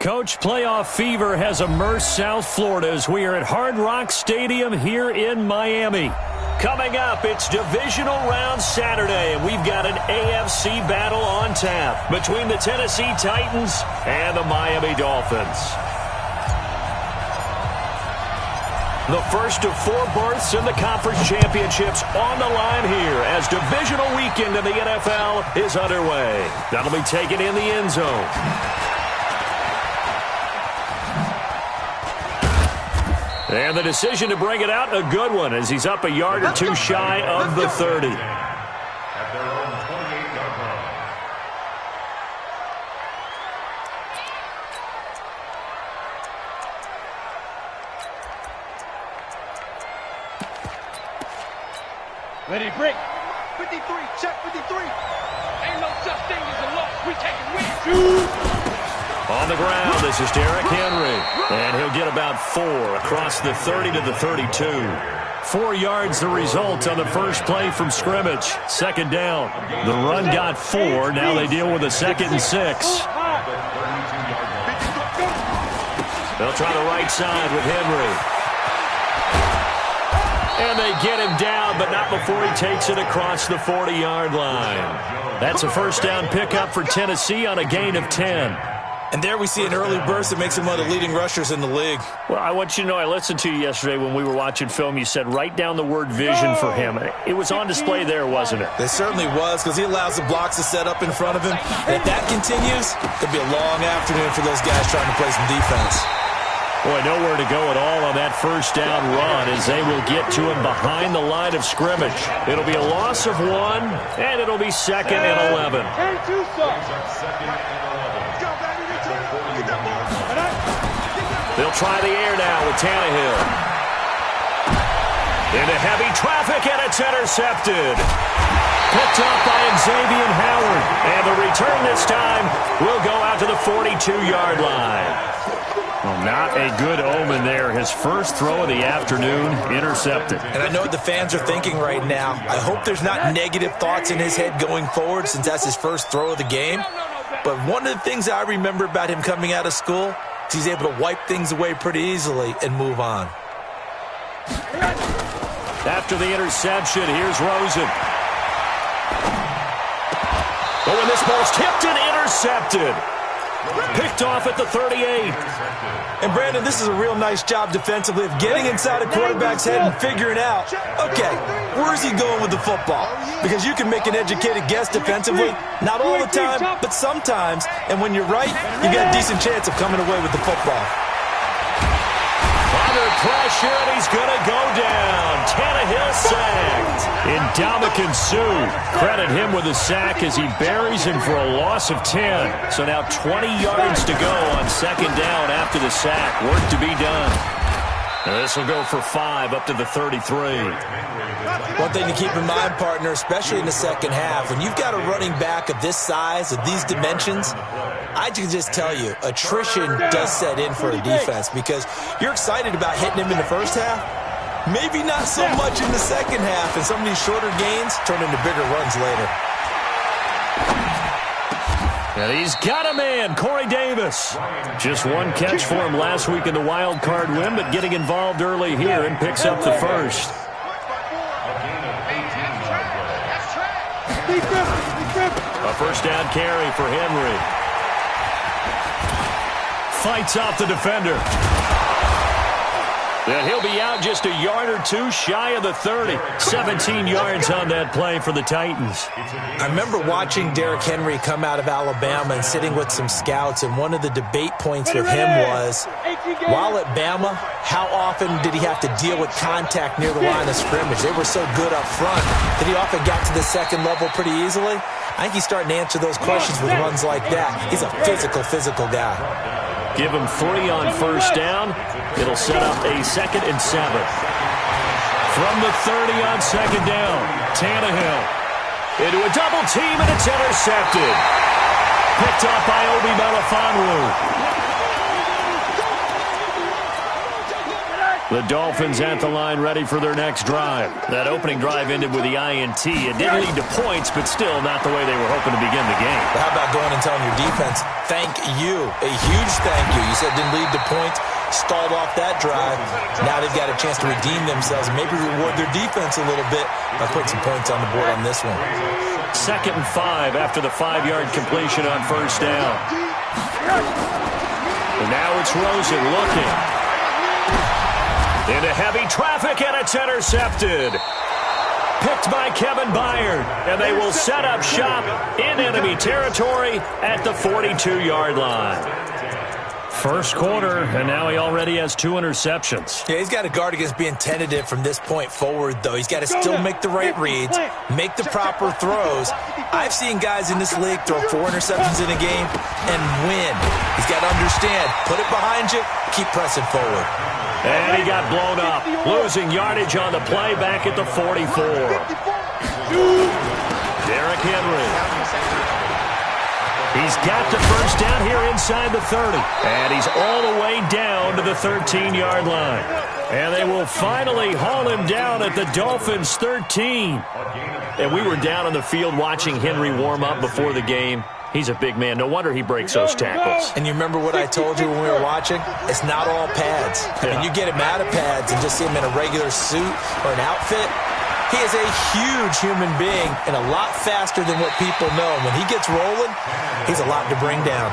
Coach, playoff fever has immersed South Florida as we are at Hard Rock Stadium here in Miami. Coming up, it's Divisional Round Saturday, and we've got an AFC battle on tap between the Tennessee Titans and the Miami Dolphins. The first of 4 berths in the conference championships on the line here as divisional weekend in the NFL is underway. That'll be taken in the end zone. And the decision to bring it out, a good one, as he's up a yard or 2 shy of the 30. At their own 28-yard line. Ready to break. 53, check 53. Ain't no such thing as a loss. We take it win. On the ground, this is Derrick Henry. And he'll get about 4 across the 30 to the 32. 4 yards the result on the first play from scrimmage. Second down. The run got 4. Now they deal with a 2nd and 6. They'll try the right side with Henry. And they get him down, but not before he takes it across the 40-yard line. That's a first down pickup for Tennessee on a gain of 10. And there we see an early burst that makes him one of the leading rushers in the league. Well, I want you to know, I listened to you yesterday when we were watching film. You said write down the word vision for him. It was on display there, wasn't it? It certainly was, because he allows the blocks to set up in front of him. And if that continues, it'll be a long afternoon for those guys trying to play some defense. Boy, nowhere to go at all on that first down run as they will get to him behind the line of scrimmage. It'll be a loss of 1, and it'll be 2nd and 11. They'll try the air now with Tannehill. Into heavy traffic, and it's intercepted. Picked up by Xavier Howard. And the return this time will go out to the 42-yard line. Well, not a good omen there. His first throw of the afternoon intercepted. And I know what the fans are thinking right now. I hope there's not negative thoughts in his head going forward since that's his first throw of the game. But one of the things I remember about him coming out of school is he's able to wipe things away pretty easily and move on. After the interception, here's Rosen. Oh, and this ball's tipped and intercepted. Picked off at the 38. And, Brandon, this is a real nice job defensively of getting inside a quarterback's head and figuring out, okay, where's he going with the football? Because you can make an educated guess defensively, not all the time, but sometimes. And when you're right, you got a decent chance of coming away with the football. Under pressure, and he's going to go down. Tannehill sacked. Ndamukong Suh, credit him with a sack as he buries him for a loss of 10. So now 20 yards to go on 2nd down after the sack. Work to be done. And this will go for 5 up to the 33. One thing to keep in mind, partner, especially in the second half, when you've got a running back of this size, of these dimensions, I can just tell you, attrition does set in for a defense because you're excited about hitting him in the first half. Maybe not so much in the second half, and some of these shorter gains turn into bigger runs later. And he's got a man, Corey Davis. Just 1 catch for him last week in the wild card win, but getting involved early here and picks up the first. A first down carry for Henry. Fights off the defender. And he'll be out just a yard or 2 shy of the 30. 17 yards on that play for the Titans. I remember watching Derrick Henry come out of Alabama and sitting with some scouts, and one of the debate points with him was, while at Bama, how often did he have to deal with contact near the line of scrimmage? They were so good up front that he often got to the second level pretty easily. I think he's starting to answer those questions with runs like that. He's a physical guy. Give him 3 on first down. It'll set up a 2nd and 7. From the 30 on 2nd down, Tannehill into a double team, and it's intercepted. Picked up by Obi Melifonwu. The Dolphins at the line ready for their next drive. That opening drive ended with the INT. It didn't lead to points, but still not the way they were hoping to begin the game. How about going and telling your defense, thank you, a huge thank you. You said didn't lead to points, stalled off that drive. Now they've got a chance to redeem themselves and maybe reward their defense a little bit by putting some points on the board on this one. 2nd and 5 after the 5-yard completion on first down. And now it's Rosen looking. Into heavy traffic, and it's intercepted. Picked by Kevin Byard, and they will set up shop in enemy territory at the 42-yard line. First quarter, and now he already has 2 interceptions. Yeah, he's got to guard against being tentative from this point forward, though. He's got to still make the right reads, make the proper throws. I've seen guys in this league throw 4 interceptions in a game and win. He's got to understand, put it behind you, keep pressing forward. And he got blown up, losing yardage on the play back at the 44. Derrick Henry. He's got the first down here inside the 30. And he's all the way down to the 13-yard line. And they will finally haul him down at the Dolphins' 13. And we were down on the field watching Henry warm up before the game. He's a big man. No wonder he breaks those tackles. And you remember what I told you when we were watching? It's not all pads. I mean, you get him out of pads and just see him in a regular suit or an outfit. He is a huge human being and a lot faster than what people know. When he gets rolling, he's a lot to bring down.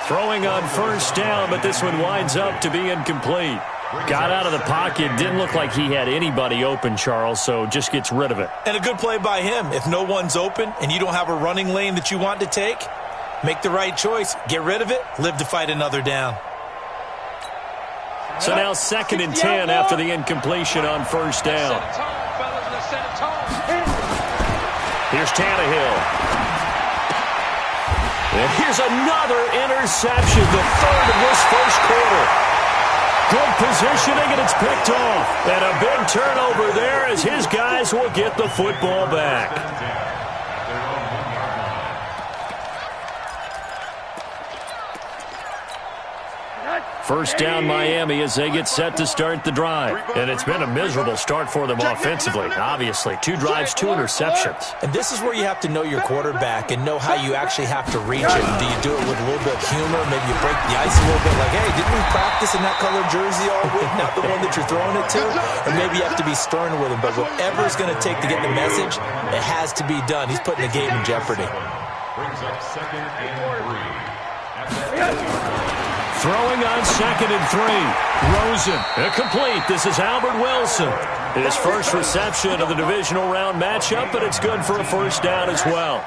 Throwing on first down, but this one winds up to be incomplete. Got out of the pocket. Didn't look like he had anybody open, Charles, so just gets rid of it. And a good play by him. If no one's open and you don't have a running lane that you want to take, make the right choice. Get rid of it. Live to fight another down. So now 2nd and 10 after the incompletion on first down. Here's Tannehill. And here's another interception, the 3rd of this first quarter. Good positioning, and it's picked off. And a big turnover there as his guys will get the football back. First down Miami as they get set to start the drive. And it's been a miserable start for them offensively. Obviously, 2 drives, 2 interceptions. And this is where you have to know your quarterback and know how you actually have to reach it. Do you do it with a little bit of humor? Maybe you break the ice a little bit like, hey, didn't we practice in that color jersey all week? Not the one that you're throwing it to? Or maybe you have to be stern with him. But whatever it's going to take to get the message, it has to be done. He's putting the game in jeopardy. Brings up 2nd and 3. Throwing on 2nd and 3. Rosen, incomplete. This is Albert Wilson. His first reception of the divisional round matchup, but it's good for a first down as well.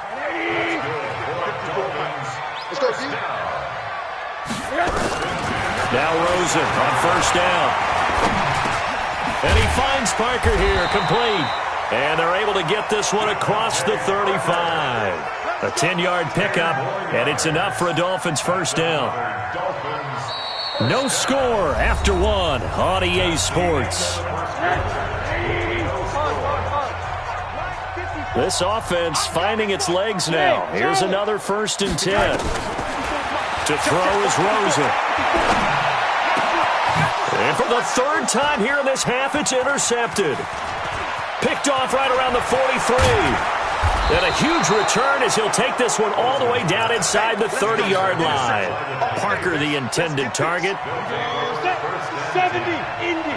Now Rosen on first down. And he finds Parker here, complete. And they're able to get this one across the 35. A 10-yard pickup, and it's enough for a Dolphins first down. No score after 1 on EA Sports. This offense finding its legs now. Here's another 1st and 10. To throw is Rosen. And for the 3rd time here in this half, it's intercepted. Picked off right around the 43. And a huge return as he'll take this one all the way down inside the 30-yard line. Parker, the intended target. 70, Indy.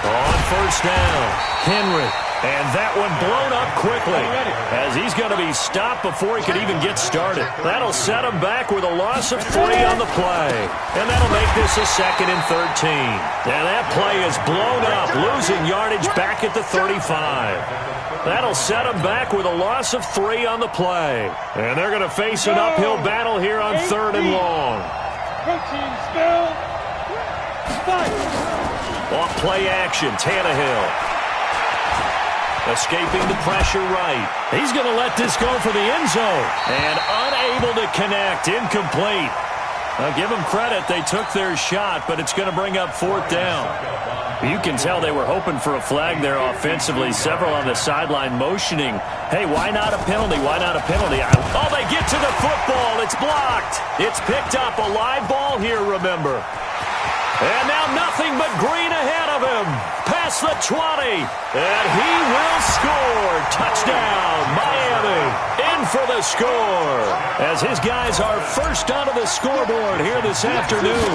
On first down, Henry. And that one blown up quickly as he's going to be stopped before he could even get started. That'll set him back with a loss of 3 on the play. And that'll make this a 2nd and 13. And that play is blown up, losing yardage back at the 35. That'll set him back with a loss of 3 on the play. And they're going to face an uphill battle here on 3rd and long. Protein spell. Off play action, Tannehill. Escaping the pressure right. He's going to let this go for the end zone. And unable to connect. Incomplete. I'll give them credit. They took their shot, but it's going to bring up 4th down. You can tell they were hoping for a flag there offensively. Several on the sideline motioning, hey, why not a penalty? Why not a penalty? Oh, they get to the football. It's blocked. It's picked up. A live ball here, remember. And now nothing but green ahead of him. Past the 20. And he will score. Touchdown, Miami. In for the score. As his guys are first onto the scoreboard here this afternoon.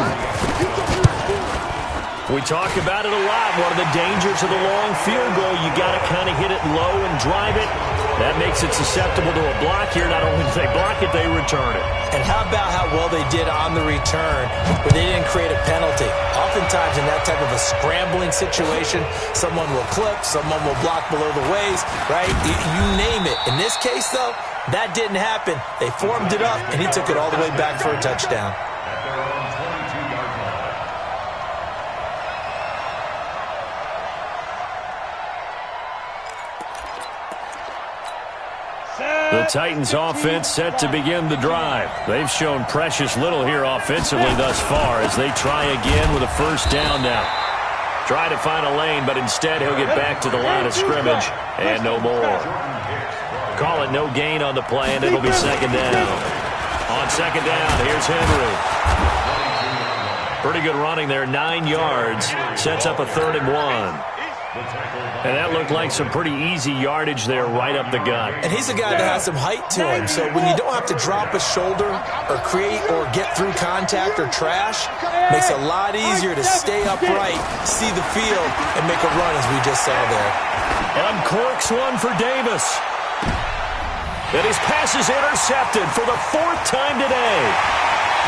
We talk about it a lot. One of the dangers of the long field goal, you got to kind of hit it low and drive it. That makes it susceptible to a block here. Not only do they block it, they return it. And how about how well they did on the return where they didn't create a penalty? Oftentimes in that type of a scrambling situation, someone will clip, someone will block below the waist, right? You name it. In this case, though, that didn't happen. They formed it up, and he took it all the way back for a touchdown. The Titans offense set to begin the drive. They've shown precious little here offensively thus far as they try again with a first down now. Try to find a lane, but instead he'll get back to the line of scrimmage and no more. Call it no gain on the play, and it'll be second down. On second down, here's Henry. Pretty good running there, 9 yards. Sets up a 3rd and 1. And that looked like some pretty easy yardage there right up the gut. And he's a guy that has some height to him, so when you don't have to drop a shoulder or create or get through contact or trash, makes it a lot easier to stay upright, see the field, and make a run as we just saw there. Uncorks one for Davis. And his pass is intercepted for the 4th time today.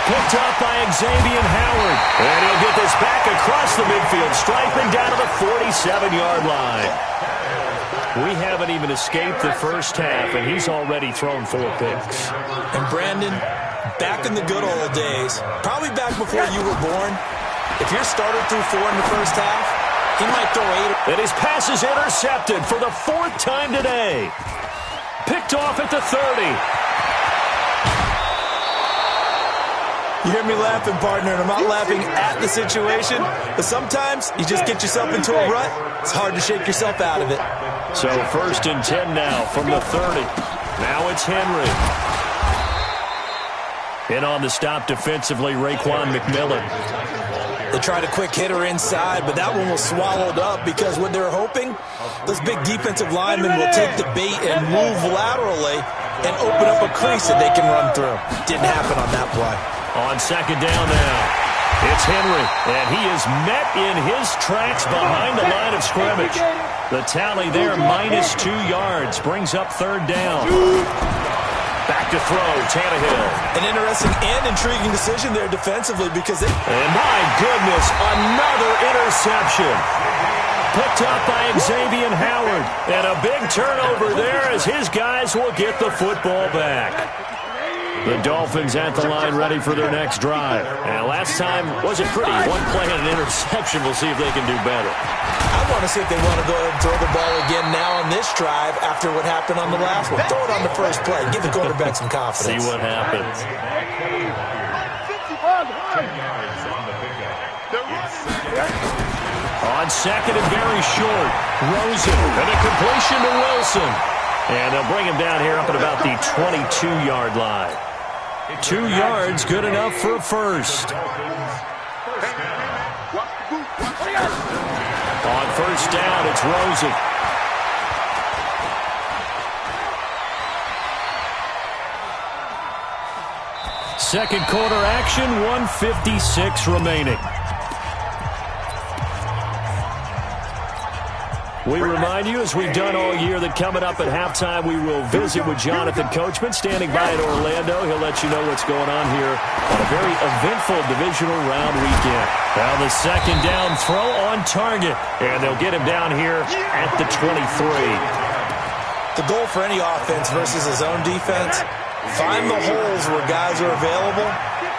Picked up by Xavier Howard. And he'll get this back across the midfield, striping down to the 47-yard line. We haven't even escaped the first half, and he's already thrown 4 picks. And Brandon, back in the good old days, probably back before you were born, if your starter threw 4 in the first half, he might throw 8. And his pass is intercepted for the 4th time today. Picked off at the 30. You hear me laughing, partner, and I'm not laughing at the situation, but sometimes you just get yourself into a rut. It's hard to shake yourself out of it. So 1st and 10 now from the 30. Now it's Henry. In on the stop defensively, Raekwon McMillan. They tried a quick hitter inside, but that one was swallowed up because what they're hoping, those big defensive linemen will take the bait and move laterally and open up a crease that they can run through. Didn't happen on that play. On second down now, it's Henry, and he is met in his tracks behind the line of scrimmage. The tally there, -2 yards, brings up 3rd down. Back to throw, Tannehill. An interesting and intriguing decision there defensively because they... And my goodness, another interception. Picked up by Xavier Howard. And a big turnover there as his guys will get the football back. The Dolphins at the line ready for their next drive. And last time wasn't pretty. 1 play and an interception. We'll see if they can do better. I want to see if they want to go ahead and throw the ball again now on this drive after what happened on the last one. Throw it on the first play. Give the quarterback some confidence. See what happens. On second and very short, Rosen. And a completion to Wilson. And they'll bring him down here up at about the 22-yard line. 2 yards, good enough for a first. On first down, it's Rosen. Second quarter action, 1:56 remaining. We remind you, as we've done all year, that coming up at halftime, we will visit with Jonathan Coachman, standing by in Orlando. He'll let you know what's going on here on a very eventful divisional round weekend. Now the second down throw on target, and they'll get him down here at the 23. The goal for any offense versus his own defense, find the holes where guys are available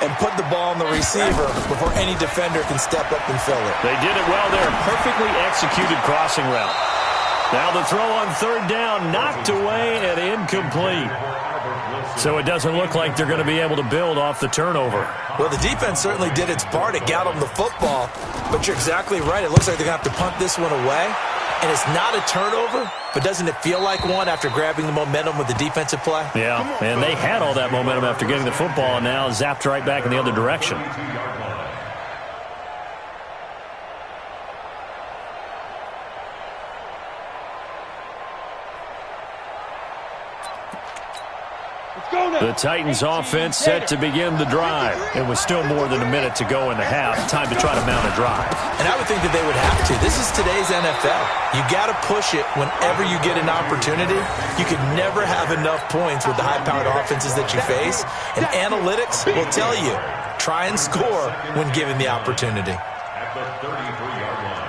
and put the ball on the receiver before any defender can step up and fill it. They did it well there. Perfectly executed crossing route. Now the throw on third down, knocked away and incomplete. So it doesn't look like they're going to be able to build off the turnover. Well, the defense certainly did its part. It got them the football. But you're exactly right. It looks like they're going to have to punt this one away. And it's not a turnover, but doesn't it feel like one after grabbing the momentum with the defensive play? Yeah, and they had all that momentum after getting the football and now zapped right back in the other direction. The Titans offense set to begin the drive. And with still more than a minute to go in the half, time to try to mount a drive. And I would think that they would have to. This is today's NFL. You got to push it whenever you get an opportunity. You could never have enough points with the high-powered offenses that you face. And analytics will tell you, try and score when given the opportunity. At the 33-yard line.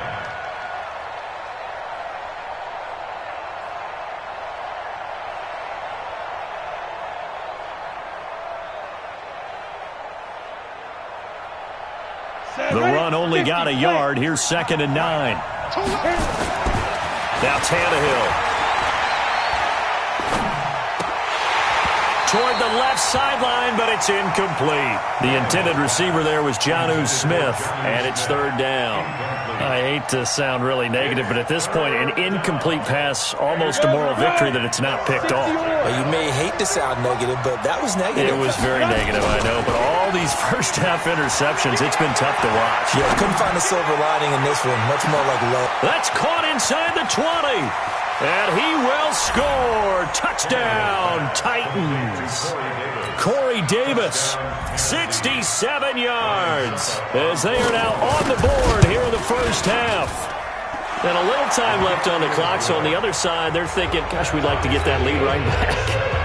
The run only got a yard. Here's 2nd and 9. Now Tannehill. Toward the left sideline, but it's incomplete. The intended receiver there was Jonnu Smith, and it's 3rd down. I hate to sound really negative, but at this point, an incomplete pass, almost a moral victory that it's not picked off. Well, you may hate to sound negative, but that was negative. It was very negative, I know, but all these first-half interceptions, it's been tough to watch. Yeah, couldn't find a silver lining in this one. Much more like low. That's caught inside the 20. And he will score. Touchdown, Titans. Corey Davis, 67 yards, as they are now on the board here in the first half. And a little time left on the clock, so on the other side, they're thinking, gosh, we'd like to get that lead right back.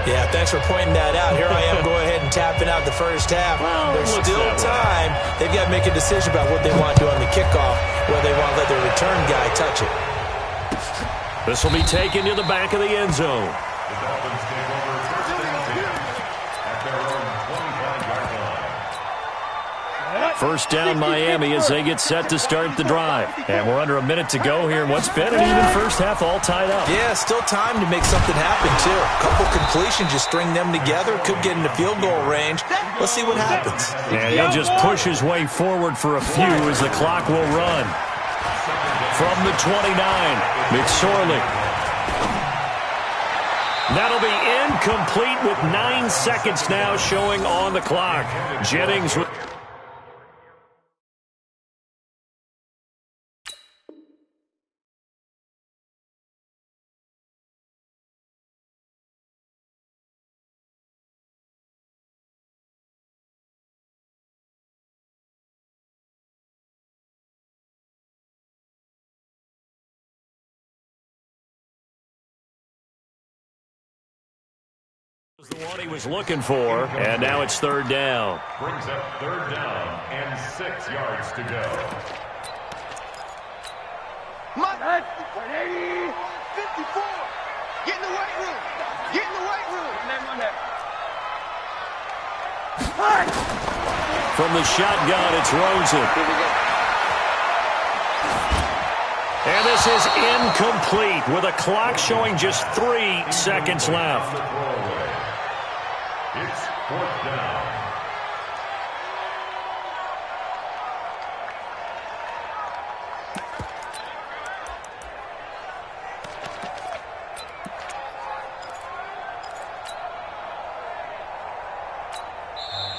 Yeah, thanks for pointing that out. Here I am going ahead and tapping out the first half. Well, there's still time. They've got to make a decision about what they want to do on the kickoff, whether they want to let their return guy touch it. This will be taken to the back of the end zone. The Dolphins take over 1st and 10 at their own 25-yard line. First down Miami as they get set to start the drive. And we're under a minute to go here in what's been an even first half, all tied up. Yeah, still time to make something happen, too. A couple completions, you string them together, could get into field goal range. Let's see what happens. And he'll just push his way forward for a few as the clock will run. From the 29, McSorley. That'll be incomplete with 9 seconds now showing on the clock. Jennings with... was the one he was looking for, and now it's 3rd down. Brings up 3rd down and 6 yards to go. 180, 54. Get in the weight room. Get in the weight room. From the shotgun, it's Rosen. And this is incomplete with a clock showing just 3 seconds left. It's 4th down.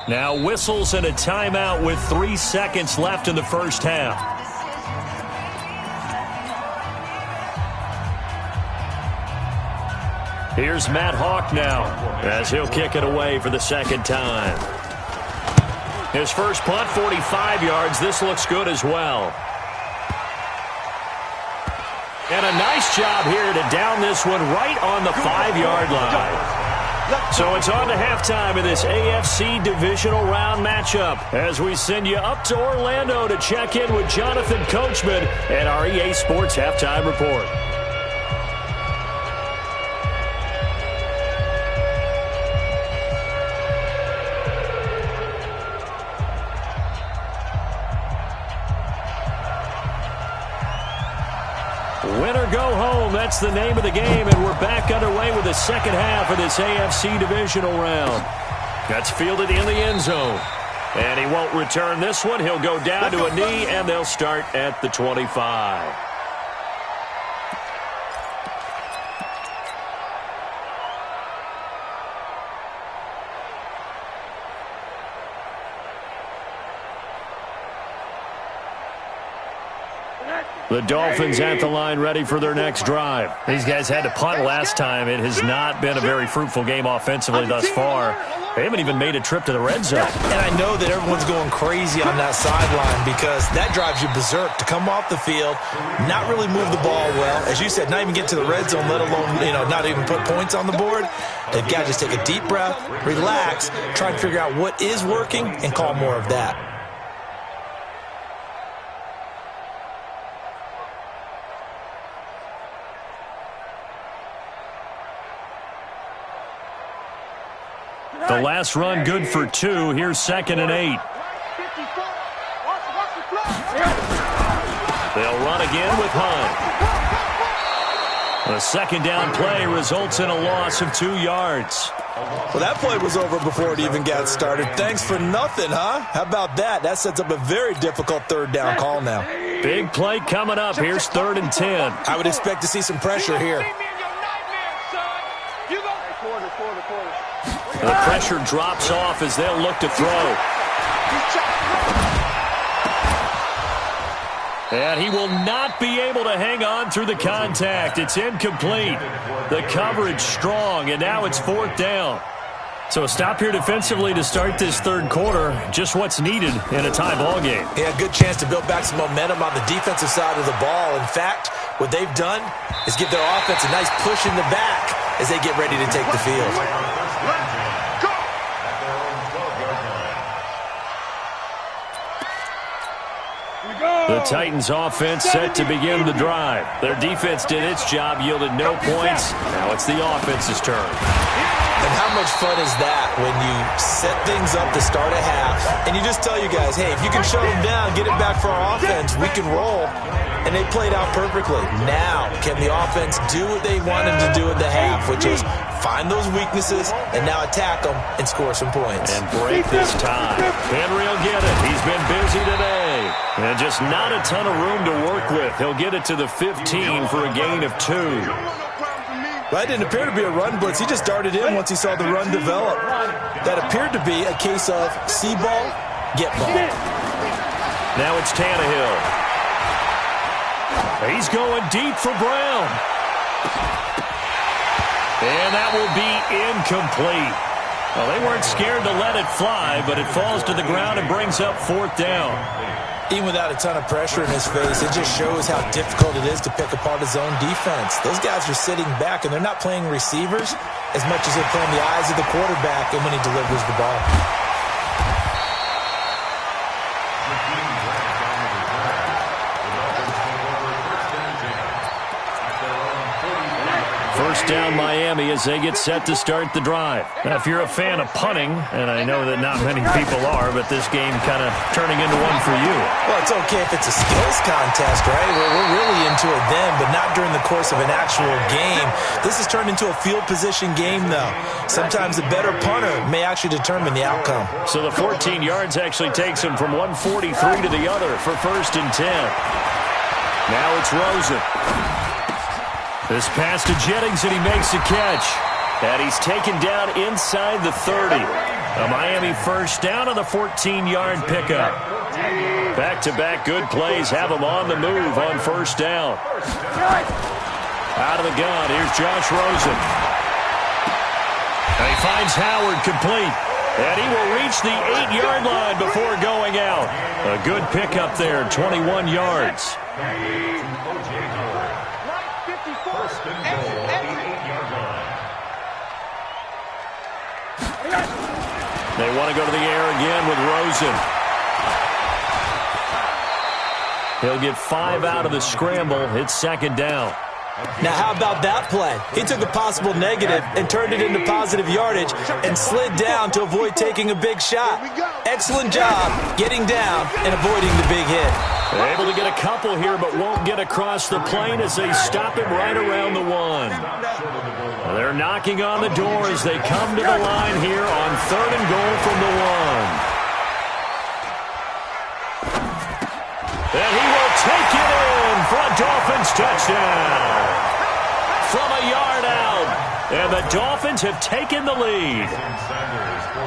Now whistles and a timeout with 3 seconds left in the first half. Here's Matt Hawk now as he'll kick it away for the 2nd time. His first punt, 45 yards. This looks good as well. And a nice job here to down this one right on the 5-yard line. So it's on to halftime in this AFC Divisional Round matchup as we send you up to Orlando to check in with Jonathan Coachman and our EA Sports Halftime Report. Winner go home. home. That's the name of the game, and we're back underway with the second half of this AFC Divisional round. That's fielded in the end zone. And he won't return this one. He'll go down to a knee, and they'll start at the 25. The Dolphins at the line ready for their next drive. These guys had to punt last time. It has not been a very fruitful game offensively thus far. They haven't even made a trip to the red zone. And I know that everyone's going crazy on that sideline because that drives you berserk to come off the field, not really move the ball well. As you said, not even get to the red zone, let alone, not even put points on the board. They've got to just take a deep breath, relax, try and figure out what is working, and call more of that. The last run good for 2. Here's 2nd and 8. They'll run again with Hunt. The second down play results in a loss of 2 yards. Well, that play was over before it even got started. Thanks for nothing, huh? How about that? That sets up a very difficult third down call now. Big play coming up. Here's 3rd and 10. I would expect to see some pressure here. The pressure drops off as they'll look to throw. And he will not be able to hang on through the contact. It's incomplete. The coverage strong, and now it's 4th down. So a stop here defensively to start this third quarter. Just what's needed in a tie ball game. Yeah, good chance to build back some momentum on the defensive side of the ball. In fact, what they've done is give their offense a nice push in the back as they get ready to take the field. The Titans offense set to begin the drive. Their defense did its job, yielded no points. Now it's the offense's turn. And how much fun is that when you set things up to start a half and you just tell you guys, hey, if you can shut them down, get it back for our offense, we can roll. And they played out perfectly. Now, can the offense do what they wanted to do at the half, which is find those weaknesses and now attack them and score some points. And break this tie. Henry will get it. He's been busy today. And just not a ton of room to work with. He'll get it to the 15 for a gain of 2. Well, that didn't appear to be a run blitz. He just darted in once he saw the run develop. That appeared to be a case of see ball, get ball. Now it's Tannehill. He's going deep for Brown. And that will be incomplete. Well, they weren't scared to let it fly, but it falls to the ground and brings up 4th down. Even without a ton of pressure in his face, it just shows how difficult it is to pick apart his own defense. Those guys are sitting back, and they're not playing receivers as much as they're playing the eyes of the quarterback and when he delivers the ball. First down Miami as they get set to start the drive. Now, if you're a fan of punting, and I know that not many people are, but this game kind of turning into one for you. Well, it's okay if it's a skills contest, right? We're really into it then, but not during the course of an actual game. This has turned into a field position game, though. Sometimes a better punter may actually determine the outcome. So the 14 yards actually takes him from 143 to the other for 1st and 10. Now it's Rosen. This pass to Jennings, and he makes the catch. And he's taken down inside the 30. A Miami first down on the 14-yard pickup. Back-to-back good plays have him on the move on 1st down. Out of the gun, here's Josh Rosen. And he finds Howard complete. And he will reach the 8-yard line before going out. A good pickup there, 21 yards. They want to go to the air again with Rosen. He'll get 5 out of the scramble. It's 2nd down. Now, how about that play? He took a possible negative and turned it into positive yardage and slid down to avoid taking a big shot. Excellent job getting down and avoiding the big hit. They're able to get a couple here, but won't get across the plane as they stop him right around the 1. They're knocking on the door as they come to the line here on 3rd and goal from the 1. And he will take it in for a Dolphins touchdown. From a yard out. And the Dolphins have taken the lead.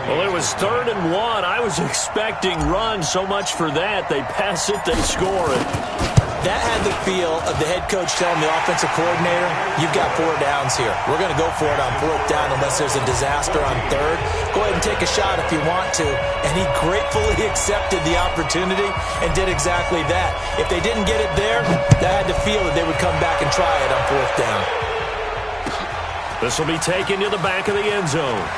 Well, it was 3rd and 1. I was expecting runs, so much for that. They pass it, they score it. That had the feel of the head coach telling the offensive coordinator, you've got 4 downs here. We're going to go for it on 4th down unless there's a disaster on 3rd. Go ahead and take a shot if you want to. And he gratefully accepted the opportunity and did exactly that. If they didn't get it there, that had the feel that they would come back and try it on 4th down. This will be taken to the back of the end zone.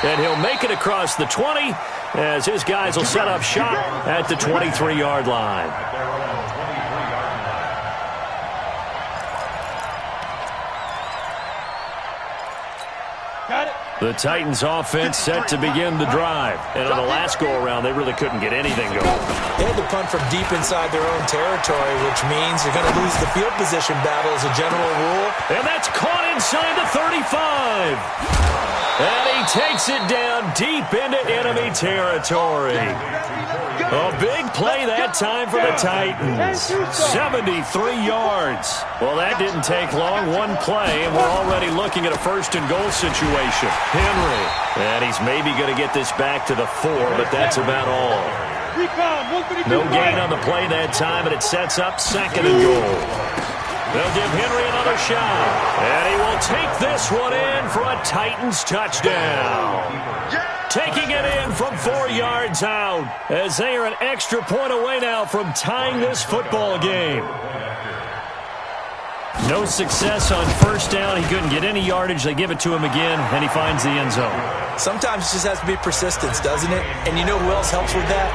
And he'll make it across the 20 as his guys will set up shop at the 23-yard line. Got it. The Titans offense set to begin the drive. And on the last go-around, they really couldn't get anything going. They had to punt from deep inside their own territory, which means you're going to lose the field position battle as a general rule. And that's caught inside the 35. And he takes it down deep into enemy territory. A big play that time for the Titans. 73 yards. Well, that didn't take long. One play, and we're already looking at a 1st and goal situation. Henry. And he's maybe going to get this back to the 4, but that's about all. No gain on the play that time, and it sets up 2nd and goal. They'll give Henry another shot. And he will take this one in for a Titans touchdown. Taking it in from 4 yards out as they are an extra point away now from tying this football game. No success on 1st down. He couldn't get any yardage. They give it to him again, and he finds the end zone. Sometimes it just has to be persistence, doesn't it? And you know who else helps with that?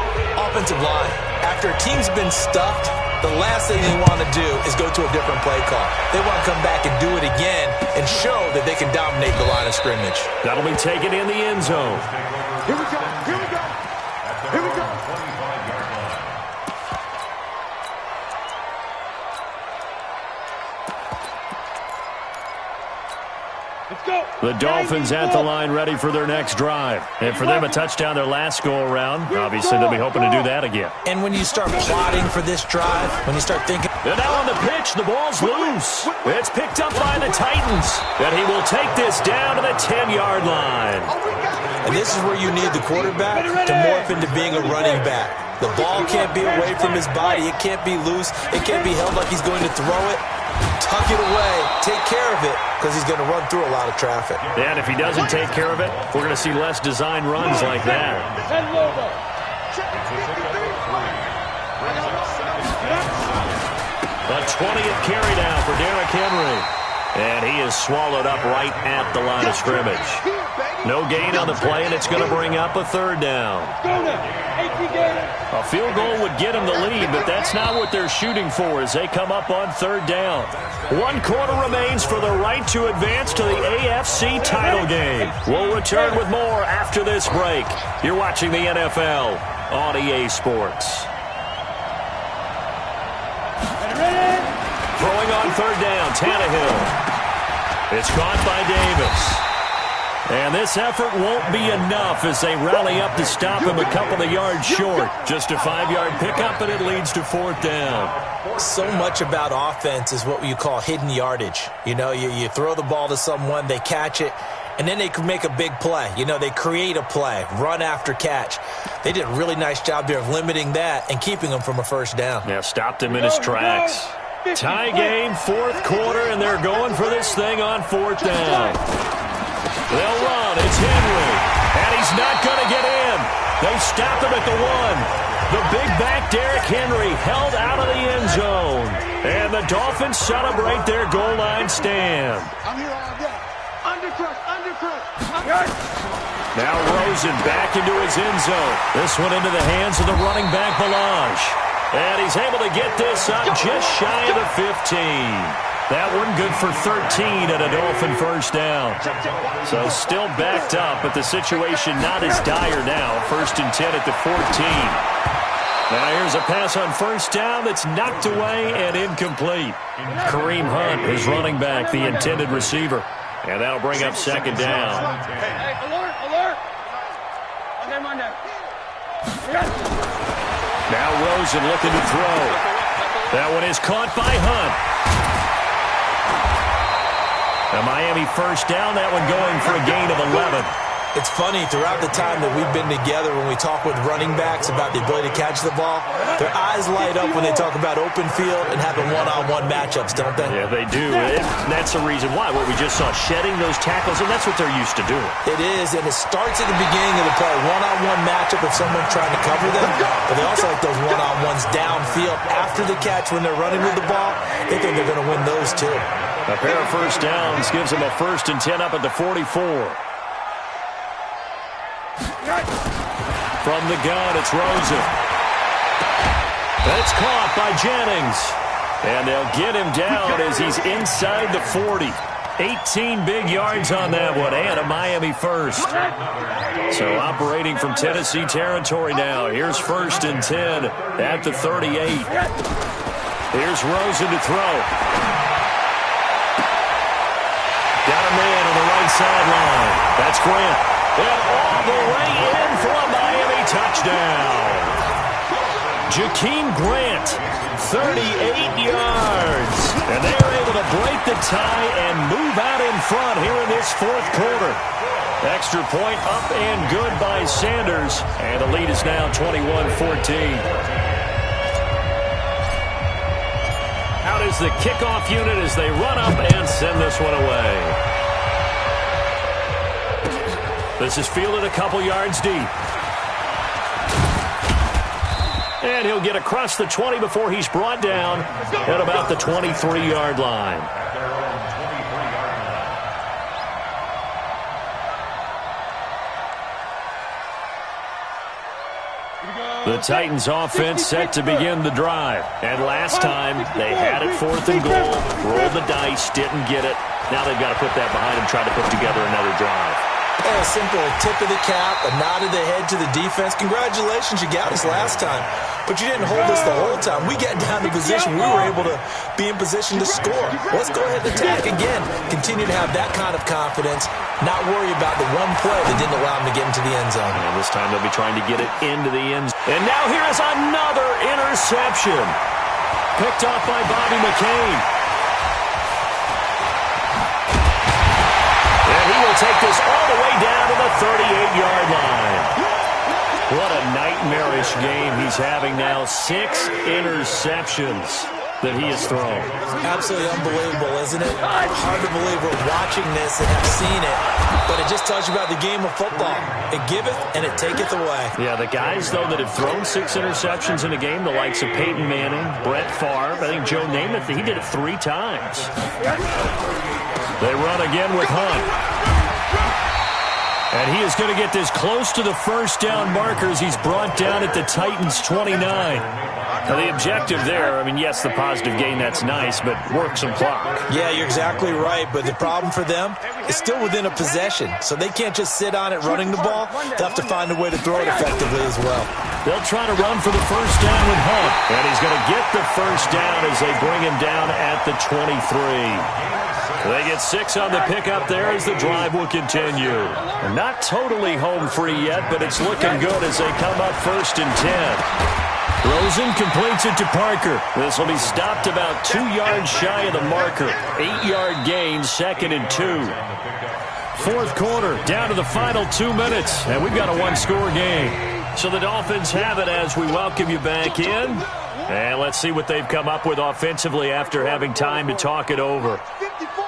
Offensive line. After a team's been stuffed, the last thing they want to do is go to a different play call. They want to come back and do it again and show that they can dominate the line of scrimmage. That'll be taken in the end zone. Here we go. Here we go. Here we go. Let's go. The Dolphins at the line ready for their next drive. And for them, a touchdown their last go-around. Obviously, they'll be hoping to do that again. And when you start plotting for this drive, when you start thinking... And now on the pitch, the ball's loose. It's picked up by the Titans. And he will take this down to the 10-yard line. And this is where you need the quarterback to morph into being a running back. The ball can't be away from his body. It can't be loose. It can't be held like he's going to throw it. Tuck it away. Take care of it because he's going to run through a lot of traffic. And if he doesn't take care of it, we're going to see less design runs like that. A 20th carry now for Derrick Henry. And he is swallowed up right at the line of scrimmage. No gain on the play, and it's going to bring up a 3rd down. A field goal would get him the lead, but that's not what they're shooting for as they come up on 3rd down. 1 quarter remains for the right to advance to the AFC title game. We'll return with more after this break. You're watching the NFL on EA Sports. Throwing on 3rd down, Tannehill. It's caught by Davis. And this effort won't be enough as they rally up to stop him a couple of yards short. Just a 5-yard pickup, and it leads to 4th down. So much about offense is what you call hidden yardage. You know, you throw the ball to someone, they catch it, and then they can make a big play. You know, they create a play, run after catch. They did a really nice job there of limiting that and keeping him from a 1st down. Yeah, stopped him in his tracks. Tie game, 4th quarter, and they're going for this thing on 4th down. They'll run. It's Henry. And he's not going to get in. They stop him at the 1. The big back Derrick Henry held out of the end zone. And the Dolphins celebrate their goal line stand. I'm here all day. Undercrush. Now Rosen back into his end zone. This one into the hands of the running back, Balaj. And he's able to get this up just shy of the 15. That one good for 13 and a Dolphin first down. So still backed up, but the situation not as dire now. 1st and 10 at the 14. Now here's a pass on first down that's knocked away and incomplete. Kareem Hunt is running back, the intended receiver. And that'll bring up 2nd down. Hey, alert, alert. Okay, Monday. Now Rosen looking to throw. That one is caught by Hunt. Now Miami first down, that one going for a gain of 11. It's funny, throughout the time that we've been together, when we talk with running backs about the ability to catch the ball, their eyes light up when they talk about open field and having one-on-one matchups, don't they? Yeah, they do. That's the reason why. What we just saw, shedding those tackles, and that's what they're used to doing. It is, and it starts at the beginning of the play. One-on-one matchup if someone's trying to cover them, but they also like those one-on-ones downfield after the catch when they're running with the ball. They think they're going to win those too. A pair of first downs gives them a 1st and 10 up at the 44. From the gun, it's Rosen. And it's caught by Jennings. And they'll get him down as he's inside the 40. 18 big yards on that one, and a Miami first. So operating from Tennessee territory now. Here's 1st and 10 at the 38. Here's Rosen to throw. Got a man on the right sideline. That's Grant. And all the way in for a Miami touchdown. Jakeem Grant, 38 yards. And they are able to break the tie and move out in front here in this 4th quarter. Extra point up and good by Sanders. And the lead is now 21-14. Out is the kickoff unit as they run up and send this one away. This is fielded a couple yards deep. And he'll get across the 20 before he's brought down at about the 23-yard line. The Titans offense set to begin the drive. And last time they had it 4th and goal, rolled the dice, didn't get it. Now they've got to put that behind them, try to put together another drive. A simple tip of the cap, a nod of the head to the defense. Congratulations, you got us last time. But you didn't hold us the whole time. We got down to position. We were able to be in position to score. Let's go ahead and attack again. Continue to have that kind of confidence. Not worry about the one play that didn't allow them to get into the end zone. And this time they'll be trying to get it into the end zone. And now here is another interception. Picked off by Bobby McCain. And he will take this all the way down to the 38-yard line. What a nightmarish game he's having now. 6 interceptions that he has thrown. Absolutely unbelievable, isn't it? Hard to believe we're watching this and have seen it, but it just tells you about the game of football. It giveth and it taketh away. Yeah, the guys, though, that have thrown 6 interceptions in a game, the likes of Peyton Manning, Brett Favre, I think Joe Namath, he did it 3 times. They run again with Hunt. And he is going to get this close to the first down markers. He's brought down at the Titans' 29. Now, the objective there, I mean, yes, the positive gain, that's nice, but work some clock. Yeah, you're exactly right, but the problem for them is still within a possession, so they can't just sit on it running the ball. They'll have to find a way to throw it effectively as well. They'll try to run for the first down with Hunt, and he's going to get the first down as they bring him down at the 23. They get 6 on the pickup there as the drive will continue. Not totally home free yet, but it's looking good as they come up 1st and 10. Rosen completes it to Parker. This will be stopped about 2 yards shy of the marker. 8-yard gain, 2nd and 2. 4th quarter, down to the final 2 minutes, and we've got a 1-score game. So the Dolphins have it as we welcome you back in. And let's see what they've come up with offensively after having time to talk it over. 54.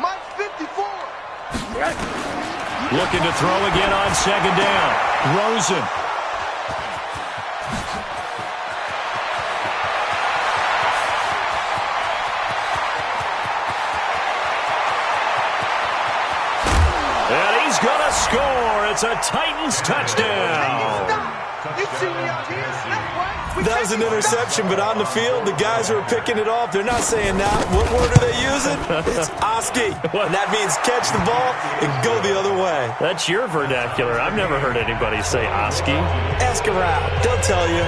Mike 54. Looking to throw again on 2nd down. Rosen. And he's going to score. It's a Titans touchdown. You see me out here, that's right. That was an interception, but on the field, the guys who are picking it off, they're not saying that. What word are they using? It's Oski. And that means catch the ball and go the other way. That's your vernacular. I've never heard anybody say Oski. Ask around. They'll tell you.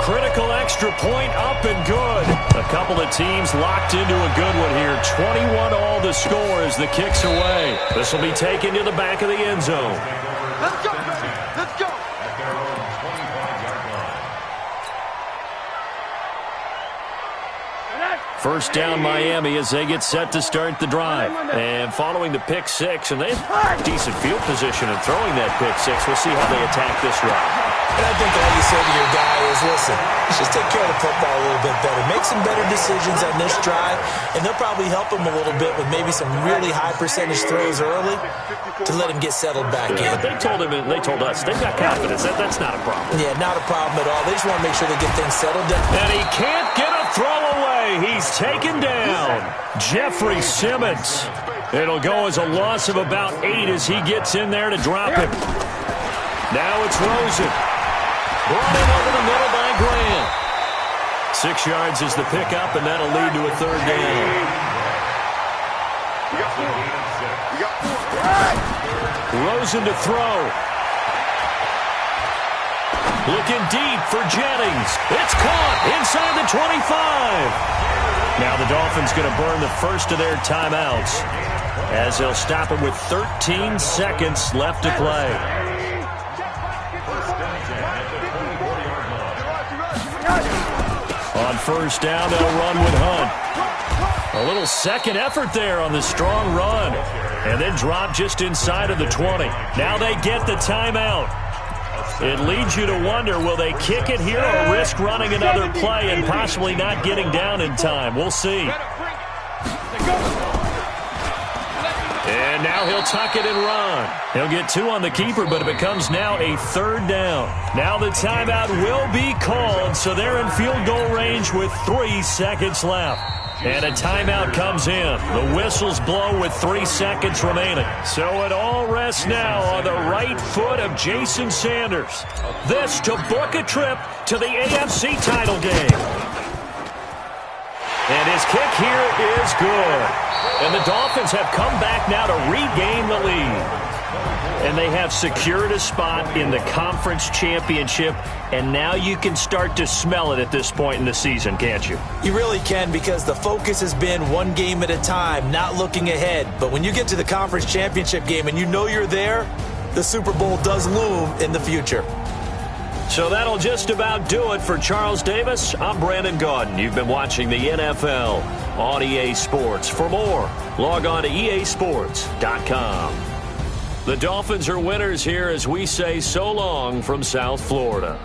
Critical extra point up and good. A couple of teams locked into a good one here. 21 all the score as the kick's away. This will be taken to the back of the end zone. Let's go, baby. Let's go. First down Miami as they get set to start the drive. And following the pick six, and they have decent field position in throwing that pick six. We'll see how they attack this drive. And I think all you say to your guy is, listen, let's just take care of the football a little bit better. Make some better decisions on this drive, and they'll probably help him a little bit with maybe some really high percentage throws early to let him get settled back in. But they told us, they've got confidence. That's not a problem. Yeah, not a problem at all. They just want to make sure they get things settled down. And he can't get a throw away. He's taken down. Jeffrey Simmons. It'll go as a loss of about 8 as he gets in there to drop him. Now it's Rosen. Brought in over the middle by Graham. 6 yards is the pickup, and that'll lead to a third down. Rosen to throw. Looking deep for Jennings. It's caught inside the 25. Now the Dolphins going to burn the first of their timeouts as they'll stop it with 13 seconds left to play. On first down, they'll run with Hunt. A little second effort there on the strong run. And then drop just inside of the 20. Now they get the timeout. It leads you to wonder, will they kick it here or risk running another play and possibly not getting down in time? We'll see. And now he'll tuck it and run. He'll get 2 on the keeper, but it becomes now a third down. Now the timeout will be called, so they're in field goal range with 3 seconds left. And a timeout comes in. The whistles blow with 3 seconds remaining. So it all rests now on the right foot of Jason Sanders. This to book a trip to the AFC title game. And his kick here is good. And the Dolphins have come back now to regain the lead. And they have secured a spot in the conference championship. And now you can start to smell it at this point in the season, can't you? You really can, because the focus has been one game at a time, not looking ahead. But when you get to the conference championship game and you know you're there, the Super Bowl does loom in the future. So that'll just about do it for Charles Davis. I'm Brandon Gaudin. You've been watching the NFL on EA Sports. For more, log on to easports.com. The Dolphins are winners here as we say so long from South Florida.